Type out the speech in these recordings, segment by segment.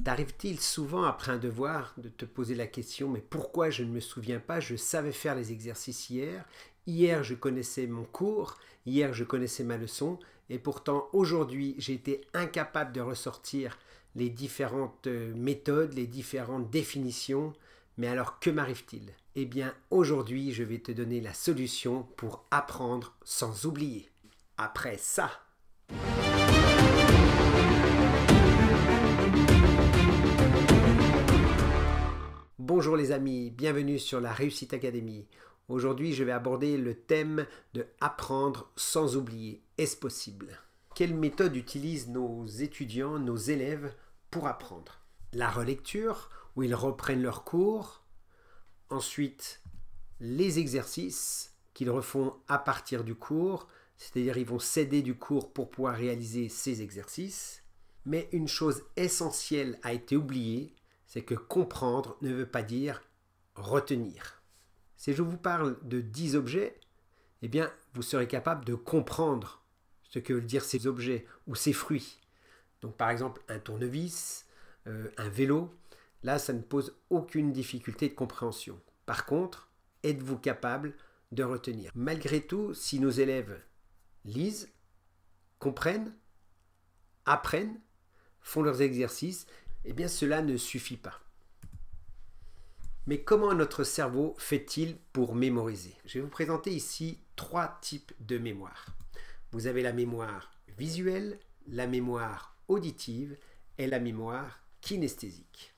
T'arrive-t-il souvent après un devoir de te poser la question, mais pourquoi je ne me souviens pas? Je savais faire les exercices hier, hier je connaissais mon cours, hier je connaissais ma leçon, et pourtant aujourd'hui j'ai été incapable de ressortir les différentes méthodes, les différentes définitions. Mais alors que m'arrive-t-il? Eh bien aujourd'hui je vais te donner la solution pour apprendre sans oublier. Après ça, bonjour les amis, bienvenue sur la Réussite Académie. Aujourd'hui, je vais aborder le thème de apprendre sans oublier. Est-ce possible? Quelle méthode utilisent nos étudiants, nos élèves pour apprendre? La relecture, où ils reprennent leurs cours. Ensuite, les exercices qu'ils refont à partir du cours, c'est-à-dire ils vont s'aider du cours pour pouvoir réaliser ces exercices. Mais une chose essentielle a été oubliée, c'est que comprendre ne veut pas dire retenir. Si je vous parle de 10 objets, eh bien, vous serez capable de comprendre ce que veulent dire ces objets ou ces fruits. Donc, par exemple, un tournevis, un vélo, là, ça ne pose aucune difficulté de compréhension. Par contre, êtes-vous capable de retenir? Malgré tout, si nos élèves lisent, comprennent, apprennent, font leurs exercices, eh bien cela ne suffit pas. Mais comment notre cerveau fait-il pour mémoriser? Je vais vous présenter ici 3 types de mémoire. Vous avez la mémoire visuelle, la mémoire auditive et la mémoire kinesthésique.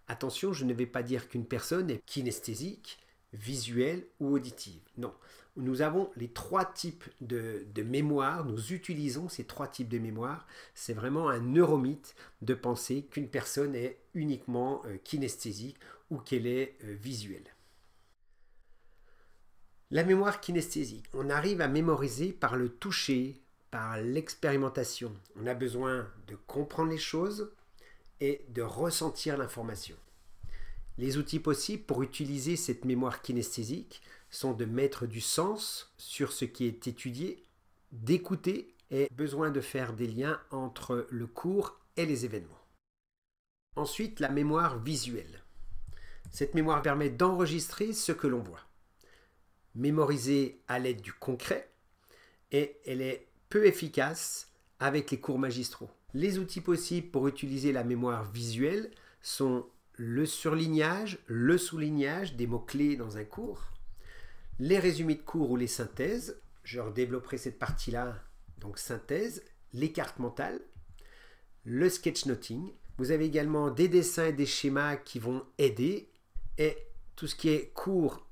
Attention, je ne vais pas dire qu'une personne est kinesthésique, visuelle ou auditive. Non, nous avons les 3 types de mémoire, nous utilisons ces 3 types de mémoire. C'est vraiment un neuromythe de penser qu'une personne est uniquement kinesthésique ou qu'elle est visuelle. La mémoire kinesthésique, on arrive à mémoriser par le toucher, par l'expérimentation. On a besoin de comprendre les choses et de ressentir l'information. Les outils possibles pour utiliser cette mémoire kinesthésique sont de mettre du sens sur ce qui est étudié, d'écouter et besoin de faire des liens entre le cours et les événements. Ensuite, la mémoire visuelle. Cette mémoire permet d'enregistrer ce que l'on voit. Mémoriser à l'aide du concret et elle est peu efficace avec les cours magistraux. Les outils possibles pour utiliser la mémoire visuelle sont le surlignage, le soulignage des mots-clés dans un cours, les résumés de cours ou les synthèses, je redévelopperai cette partie-là, donc synthèse, les cartes mentales, le sketchnoting. Vous avez également des dessins et des schémas qui vont aider et tout ce qui est cours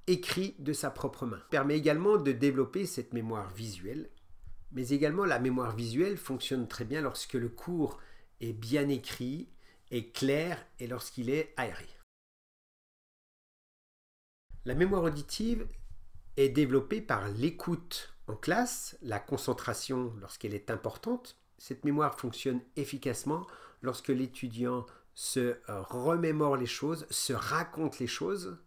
écrit de sa propre main. Ça permet également de développer cette mémoire visuelle, mais également la mémoire visuelle fonctionne très bien lorsque le cours est bien écrit, est clair et lorsqu'il est aéré. La mémoire auditive est développée par l'écoute en classe, la concentration lorsqu'elle est importante. Cette mémoire fonctionne efficacement lorsque l'étudiant se remémore les choses, se raconte les choses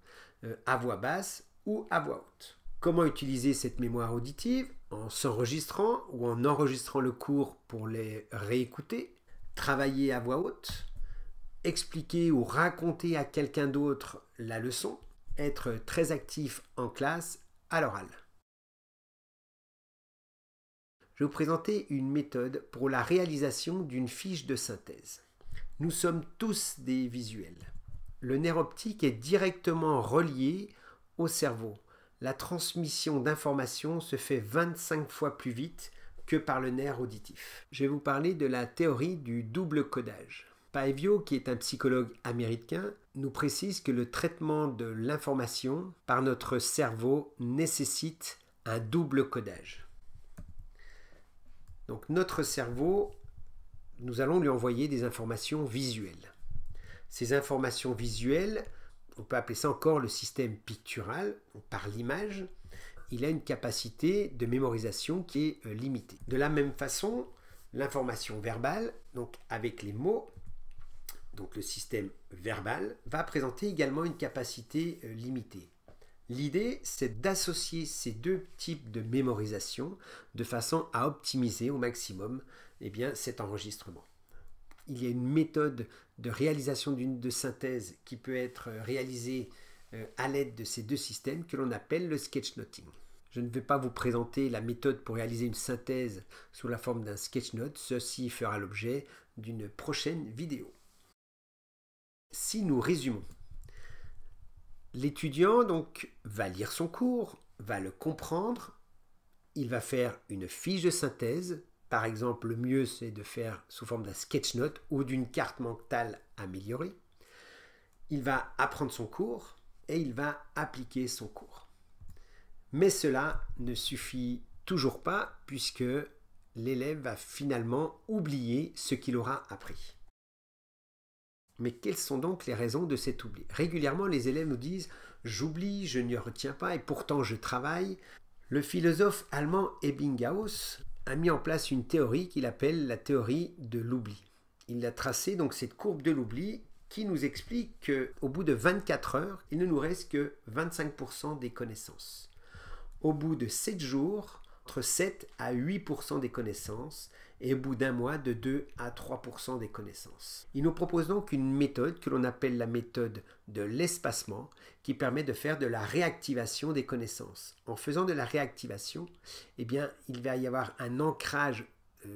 à voix basse ou à voix haute. Comment utiliser cette mémoire auditive? En s'enregistrant ou en enregistrant le cours pour les réécouter, travailler à voix haute, expliquer ou raconter à quelqu'un d'autre la leçon, être très actif en classe à l'oral. Je vais vous présenter une méthode pour la réalisation d'une fiche de synthèse. Nous sommes tous des visuels. Le nerf optique est directement relié au cerveau. La transmission d'informations se fait 25 fois plus vite que par le nerf auditif. Je vais vous parler de la théorie du double codage. Paevio, qui est un psychologue américain, nous précise que le traitement de l'information par notre cerveau nécessite un double codage. Donc notre cerveau, nous allons lui envoyer des informations visuelles. Ces informations visuelles, on peut appeler ça encore le système pictural, par l'image, il a une capacité de mémorisation qui est limitée. De la même façon, l'information verbale, donc avec les mots, donc le système verbal, va présenter également une capacité limitée. L'idée, c'est d'associer ces 2 types de mémorisation de façon à optimiser au maximum cet enregistrement. il y a une méthode de réalisation de synthèse qui peut être réalisée à l'aide de ces deux systèmes que l'on appelle le sketchnoting. Je ne vais pas vous présenter la méthode pour réaliser une synthèse sous la forme d'un sketchnote, ceci fera l'objet d'une prochaine vidéo. Si nous résumons, l'étudiant donc va lire son cours, va le comprendre, il va faire une fiche de synthèse. Par exemple, le mieux c'est de faire sous forme d'un sketchnote ou d'une carte mentale améliorée. Il va apprendre son cours et il va appliquer son cours. Mais cela ne suffit toujours pas puisque l'élève va finalement oublier ce qu'il aura appris. Mais quelles sont donc les raisons de cet oubli? Régulièrement, les élèves nous disent « j'oublie, je ne retiens pas et pourtant je travaille ». Le philosophe allemand Ebbinghaus a mis en place une théorie qu'il appelle la théorie de l'oubli. Il a tracé donc cette courbe de l'oubli qui nous explique qu'au bout de 24 heures, il ne nous reste que 25% des connaissances. Au bout de 7 jours, entre 7 à 8% des connaissances et au bout d'un mois, de 2 à 3% des connaissances. Il nous propose donc une méthode que l'on appelle la méthode de l'espacement qui permet de faire de la réactivation des connaissances. En faisant de la réactivation, eh bien, il va y avoir un ancrage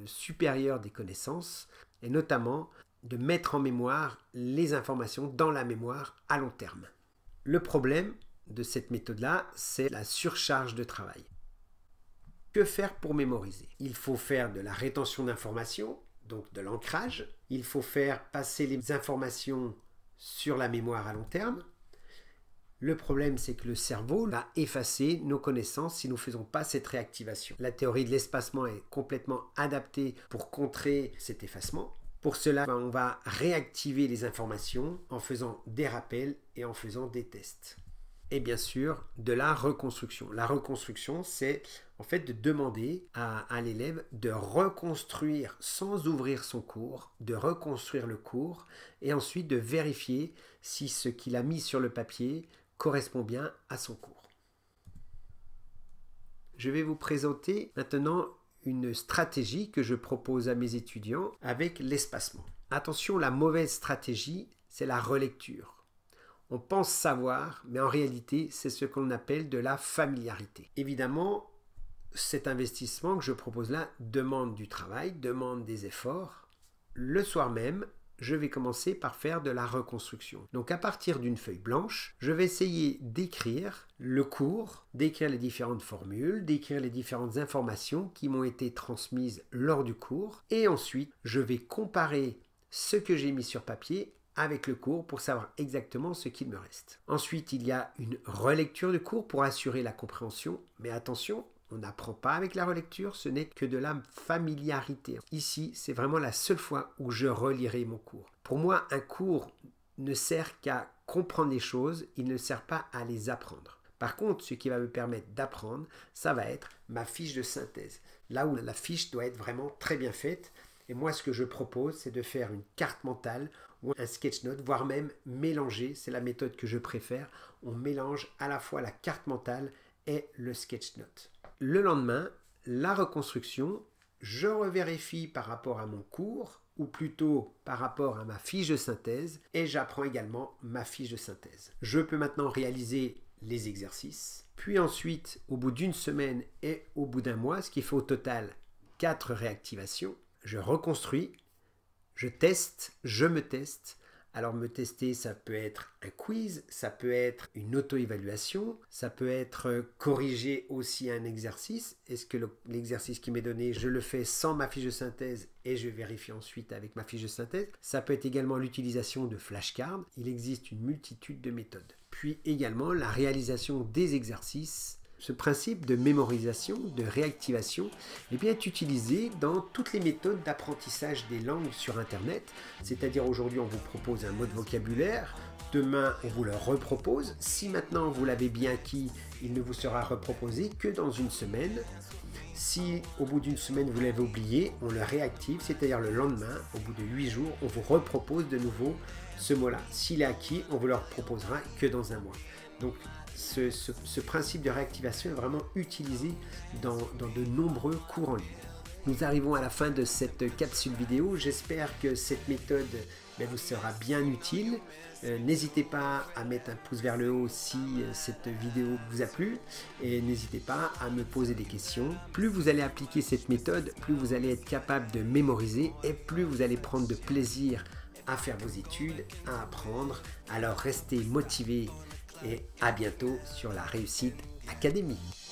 supérieur des connaissances et notamment de mettre en mémoire les informations dans la mémoire à long terme. Le problème de cette méthode-là, c'est la surcharge de travail. Que faire pour mémoriser? Il faut faire de la rétention d'informations, donc de l'ancrage. Il faut faire passer les informations sur la mémoire à long terme. Le problème, c'est que le cerveau va effacer nos connaissances si nous ne faisons pas cette réactivation. La théorie de l'espacement est complètement adaptée pour contrer cet effacement. Pour cela, on va réactiver les informations en faisant des rappels et en faisant des tests. Et bien sûr, de la reconstruction. La reconstruction, c'est en fait de demander à l'élève de reconstruire sans ouvrir son cours, de reconstruire le cours et ensuite de vérifier si ce qu'il a mis sur le papier correspond bien à son cours. Je vais vous présenter maintenant une stratégie que je propose à mes étudiants avec l'espacement. Attention, la mauvaise stratégie, c'est la relecture. On pense savoir, mais en réalité, c'est ce qu'on appelle de la familiarité. Évidemment, cet investissement que je propose là demande du travail, demande des efforts. Le soir même, je vais commencer par faire de la reconstruction. Donc à partir d'une feuille blanche, je vais essayer d'écrire le cours, d'écrire les différentes formules, d'écrire les différentes informations qui m'ont été transmises lors du cours. Et ensuite, je vais comparer ce que j'ai mis sur papier avec le cours pour savoir exactement ce qu'il me reste. Ensuite, il y a une relecture du cours pour assurer la compréhension. Mais attention, on n'apprend pas avec la relecture, ce n'est que de la familiarité. Ici, c'est vraiment la seule fois où je relirai mon cours. Pour moi, un cours ne sert qu'à comprendre les choses, il ne sert pas à les apprendre. Par contre, ce qui va me permettre d'apprendre, ça va être ma fiche de synthèse. Là où la fiche doit être vraiment très bien faite. Et moi, ce que je propose, c'est de faire une carte mentale ou un sketchnote, voire même mélanger, c'est la méthode que je préfère. On mélange à la fois la carte mentale et le sketchnote. Le lendemain, la reconstruction, je revérifie par rapport à mon cours, ou plutôt par rapport à ma fiche de synthèse, et j'apprends également ma fiche de synthèse. Je peux maintenant réaliser les exercices, puis ensuite, au bout d'une semaine et au bout d'un mois, ce qui fait au total 4 réactivations, je reconstruis, je teste, je me teste. Alors me tester, ça peut être un quiz, ça peut être une auto-évaluation, ça peut être corriger aussi un exercice. Est-ce que l'exercice qui m'est donné, je le fais sans ma fiche de synthèse et je vérifie ensuite avec ma fiche de synthèse. Ça peut être également l'utilisation de flashcards. Il existe une multitude de méthodes. Puis également la réalisation des exercices. Ce principe de mémorisation, de réactivation, est utilisé dans toutes les méthodes d'apprentissage des langues sur Internet. C'est-à-dire aujourd'hui, on vous propose un mot de vocabulaire, demain, on vous le repropose. Si maintenant vous l'avez bien acquis, il ne vous sera reproposé que dans une semaine. Si au bout d'une semaine vous l'avez oublié, on le réactive, c'est-à-dire le lendemain, au bout de 8 jours, on vous repropose de nouveau ce mot-là. S'il est acquis, on vous le reproposera que dans un mois. Donc, ce principe de réactivation est vraiment utilisé dans de nombreux cours en ligne. Nous arrivons à la fin de cette capsule vidéo. J'espère que cette méthode vous sera bien utile. N'hésitez pas à mettre un pouce vers le haut si cette vidéo vous a plu et n'hésitez pas à me poser des questions. Plus vous allez appliquer cette méthode, plus vous allez être capable de mémoriser et plus vous allez prendre de plaisir à faire vos études, à apprendre. Alors restez motivés et à bientôt sur la Réussite Académie.